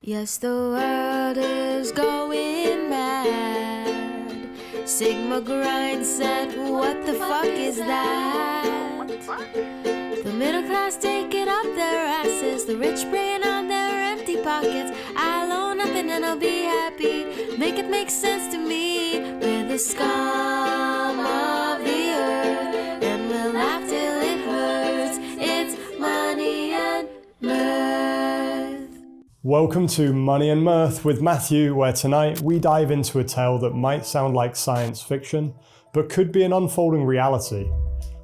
Yes, the world is going mad. Sigma grind set, what the fuck is that? The middle class taking up their asses, the rich preying on their empty pockets. I'll own nothing and I'll be happy. Make it make sense to me. We're the scum of the earth, and we'll laugh till it hurts. It's Money and Mirth. Welcome to Money and Mirth with Matthew, where tonight we dive into a tale that might sound like science fiction, but could be an unfolding reality.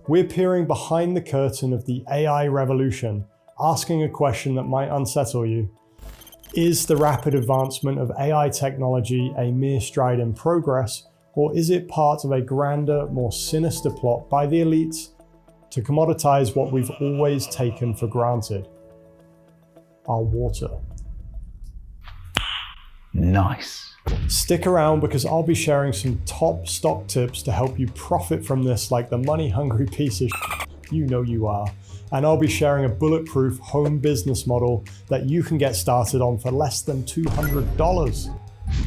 We're peering behind the curtain of the AI revolution, asking a question that might unsettle you. Is the rapid advancement of AI technology a mere stride in progress, or is it part of a grander, more sinister plot by the elites to commoditize what we've always taken for granted? Our water. Nice. Stick around because I'll be sharing some top stock tips to help you profit from this like the money-hungry piece of shit you know you are. And I'll be sharing a bulletproof home business model that you can get started on for less than $200.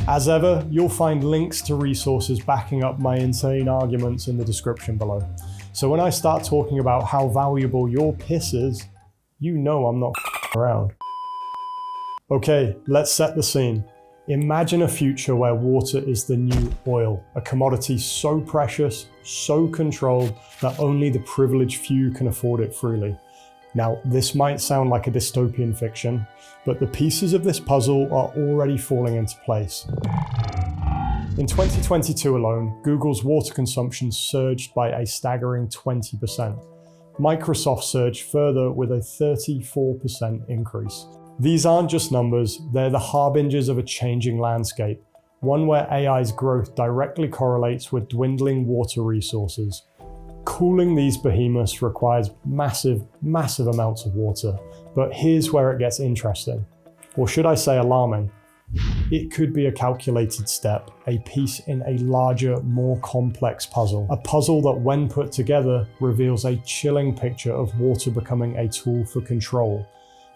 As ever, you'll find links to resources backing up my insane arguments in the description below. So when I start talking about how valuable your piss is, you know I'm not around. Okay, let's set the scene. Imagine a future where water is the new oil, a commodity so precious, so controlled, that only the privileged few can afford it freely. Now, this might sound like a dystopian fiction, but the pieces of this puzzle are already falling into place. In 2022 alone, Google's water consumption surged by a staggering 20%. Microsoft surged further with a 34% increase. These aren't just numbers, they're the harbingers of a changing landscape, one where AI's growth directly correlates with dwindling water resources. Cooling these behemoths requires massive amounts of water, but here's where it gets interesting, or should I say alarming. It could be a calculated step, a piece in a larger, more complex puzzle. A puzzle that when put together reveals a chilling picture of water becoming a tool for control.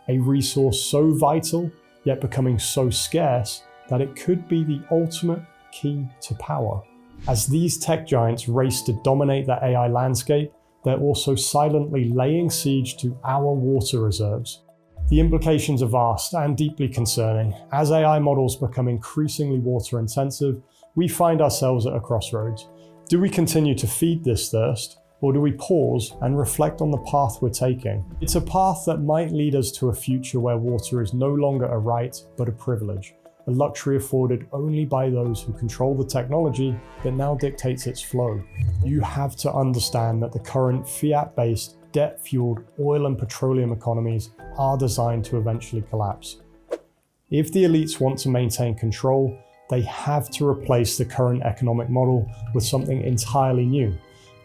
A resource so vital, yet becoming so scarce, that it could be the ultimate key to power. As these tech giants race to dominate the AI landscape, they're also silently laying siege to our water reserves. The implications are vast and deeply concerning. As AI models become increasingly water intensive, we find ourselves at a crossroads. Do we continue to feed this thirst? Or do we pause and reflect on the path we're taking? It's a path that might lead us to a future where water is no longer a right, but a privilege, a luxury afforded only by those who control the technology that now dictates its flow. You have to understand that the current fiat-based, debt-fueled oil and petroleum economies are designed to eventually collapse. If the elites want to maintain control, they have to replace the current economic model with something entirely new.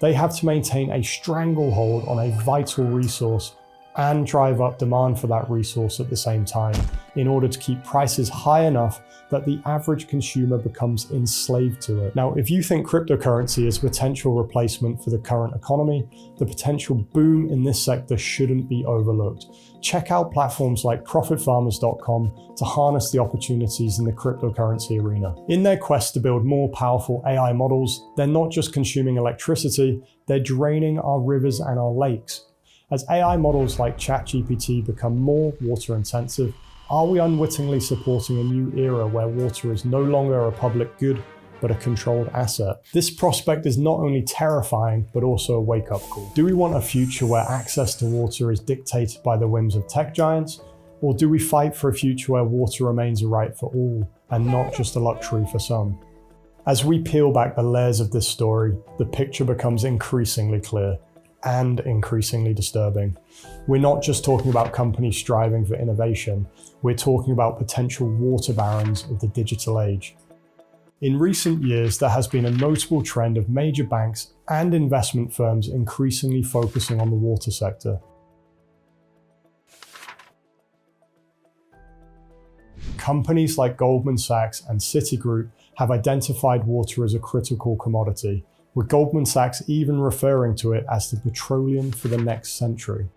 They have to maintain a stranglehold on a vital resource and drive up demand for that resource at the same time in order to keep prices high enough that the average consumer becomes enslaved to it. Now, if you think cryptocurrency is a potential replacement for the current economy, the potential boom in this sector shouldn't be overlooked. Check out platforms like profitfarmers.com to harness the opportunities in the cryptocurrency arena. In their quest to build more powerful AI models, they're not just consuming electricity, they're draining our rivers and our lakes. As AI models like ChatGPT become more water intensive, are we unwittingly supporting a new era where water is no longer a public good, but a controlled asset? This prospect is not only terrifying, but also a wake-up call. Do we want a future where access to water is dictated by the whims of tech giants? Or do we fight for a future where water remains a right for all, and not just a luxury for some? As we peel back the layers of this story, the picture becomes increasingly clear. And increasingly disturbing. We're not just talking about companies striving for innovation, we're talking about potential water barons of the digital age. In recent years, there has been a notable trend of major banks and investment firms increasingly focusing on the water sector. Companies like Goldman Sachs and Citigroup have identified water as a critical commodity, with Goldman Sachs even referring to it as the petroleum for the next century.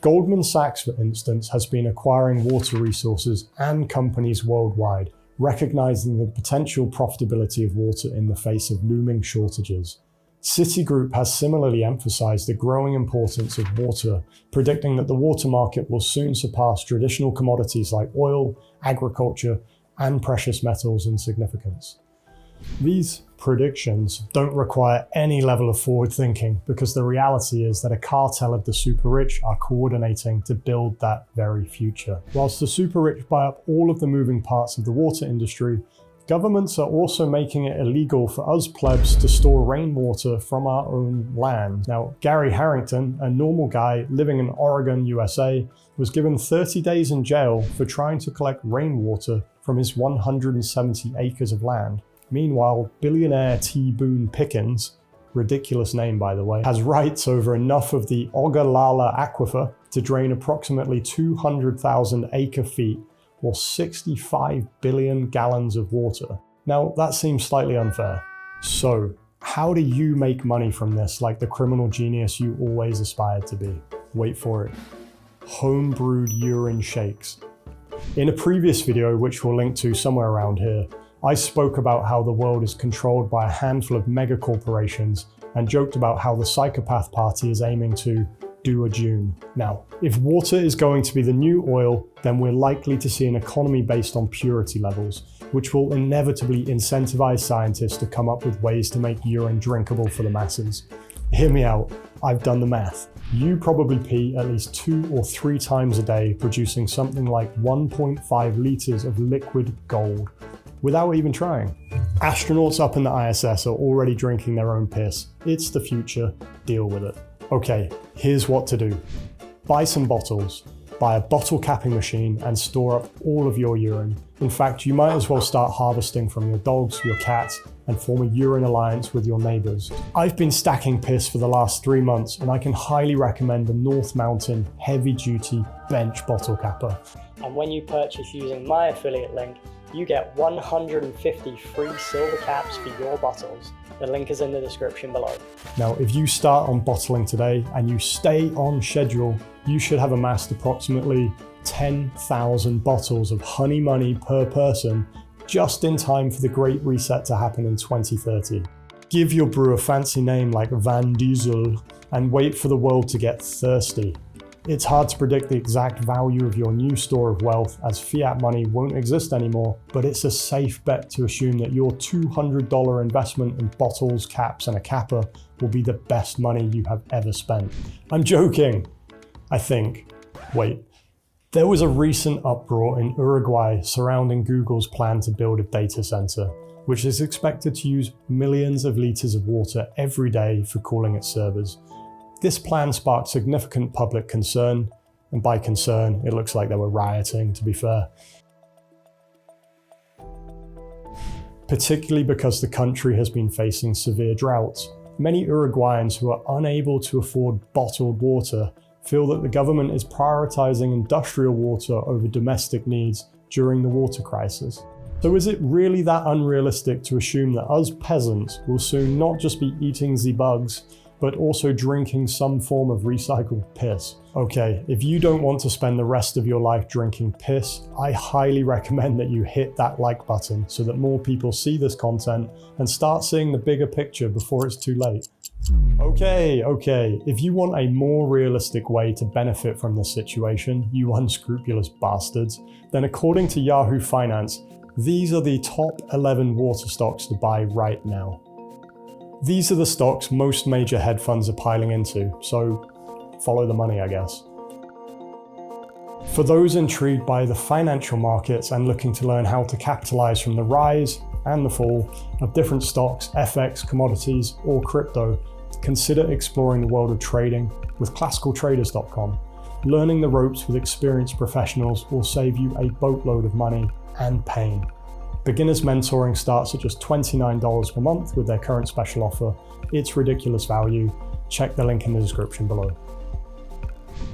Goldman Sachs, for instance, has been acquiring water resources and companies worldwide, recognizing the potential profitability of water in the face of looming shortages. Citigroup has similarly emphasized the growing importance of water, predicting that the water market will soon surpass traditional commodities like oil, agriculture, and precious metals in significance. These predictions don't require any level of forward thinking because the reality is that a cartel of the super rich are coordinating to build that very future. Whilst the super rich buy up all of the moving parts of the water industry, governments are also making it illegal for us plebs to store rainwater from our own land. Now, Gary Harrington, a normal guy living in Oregon, USA, was given 30 days in jail for trying to collect rainwater from his 170 acres of land. Meanwhile, billionaire T. Boone Pickens, ridiculous name by the way, has rights over enough of the Ogallala Aquifer to drain approximately 200,000 acre-feet or 65 billion gallons of water. Now, that seems slightly unfair. So, how do you make money from this like the criminal genius you always aspired to be? Wait for it. Home-brewed urine shakes. In a previous video, which we'll link to somewhere around here, I spoke about how the world is controlled by a handful of mega corporations and joked about how the Psychopath Party is aiming to do a June. Now, if water is going to be the new oil, then we're likely to see an economy based on purity levels, which will inevitably incentivize scientists to come up with ways to make urine drinkable for the masses. Hear me out, I've done the math. You probably pee at least 2 or 3 times a day, producing something like 1.5 liters of liquid gold, without even trying. Astronauts up in the ISS are already drinking their own piss. It's the future, deal with it. Okay, here's what to do. Buy some bottles, buy a bottle capping machine and store up all of your urine. In fact, you might as well start harvesting from your dogs, your cats, and form a urine alliance with your neighbors. I've been stacking piss for the last 3 months and I can highly recommend the North Mountain heavy duty bench bottle capper. And when you purchase using my affiliate link, you get 150 free silver caps for your bottles. The link is in the description below. Now, if you start on bottling today and you stay on schedule, you should have amassed approximately 10,000 bottles of honey money per person just in time for the Great Reset to happen in 2030. Give your brew a fancy name like Van Diesel and wait for the world to get thirsty. It's hard to predict the exact value of your new store of wealth as fiat money won't exist anymore, but it's a safe bet to assume that your $200 investment in bottles, caps, and a capper will be the best money you have ever spent. I'm joking, I think. Wait. There was a recent uproar in Uruguay surrounding Google's plan to build a data center, which is expected to use millions of liters of water every day for cooling its servers. This plan sparked significant public concern, and by concern, it looks like they were rioting, to be fair. Particularly because the country has been facing severe droughts. Many Uruguayans who are unable to afford bottled water feel that the government is prioritizing industrial water over domestic needs during the water crisis. So is it really that unrealistic to assume that us peasants will soon not just be eating the bugs, but also drinking some form of recycled piss? Okay, if you don't want to spend the rest of your life drinking piss, I highly recommend that you hit that like button so that more people see this content and start seeing the bigger picture before it's too late. Okay, if you want a more realistic way to benefit from this situation, you unscrupulous bastards, then according to Yahoo Finance, these are the top 11 water stocks to buy right now. These are the stocks most major hedge funds are piling into, so follow the money, I guess. For those intrigued by the financial markets and looking to learn how to capitalize from the rise and the fall of different stocks, FX, commodities, or crypto, consider exploring the world of trading with classicaltraders.com. Learning the ropes with experienced professionals will save you a boatload of money and pain. Beginners mentoring starts at just $29 per month with their current special offer. It's ridiculous value. Check the link in the description below.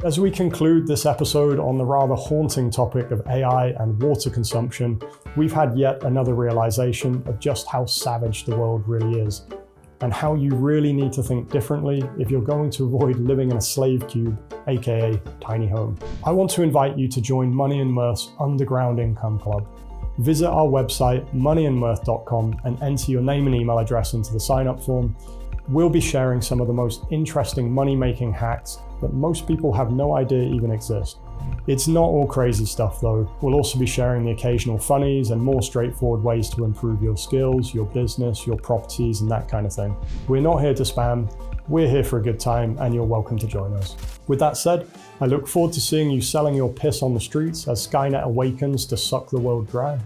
As we conclude this episode on the rather haunting topic of AI and water consumption, we've had yet another realization of just how savage the world really is. and how you really need to think differently if you're going to avoid living in a slave cube, aka tiny home. I want to invite you to join Money and Mirth's Underground Income Club. Visit our website, moneyandmirth.com, and enter your name and email address into the sign-up form. We'll be sharing some of the most interesting money-making hacks that most people have no idea even exist. It's not all crazy stuff though. We'll also be sharing the occasional funnies and more straightforward ways to improve your skills, your business, your properties, and that kind of thing. We're not here to spam. We're here for a good time, and you're welcome to join us. With that said, I look forward to seeing you selling your piss on the streets as Skynet awakens to suck the world dry.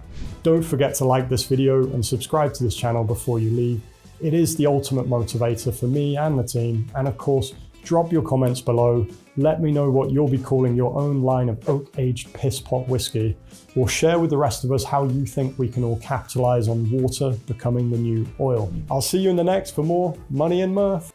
Don't forget to like this video and subscribe to this channel before you leave. It is the ultimate motivator for me and the team, and of course, drop your comments below. Let me know what you'll be calling your own line of oak-aged piss pot whiskey, or share with the rest of us how you think we can all capitalize on water becoming the new oil. I'll see you in the next for more Money and Mirth.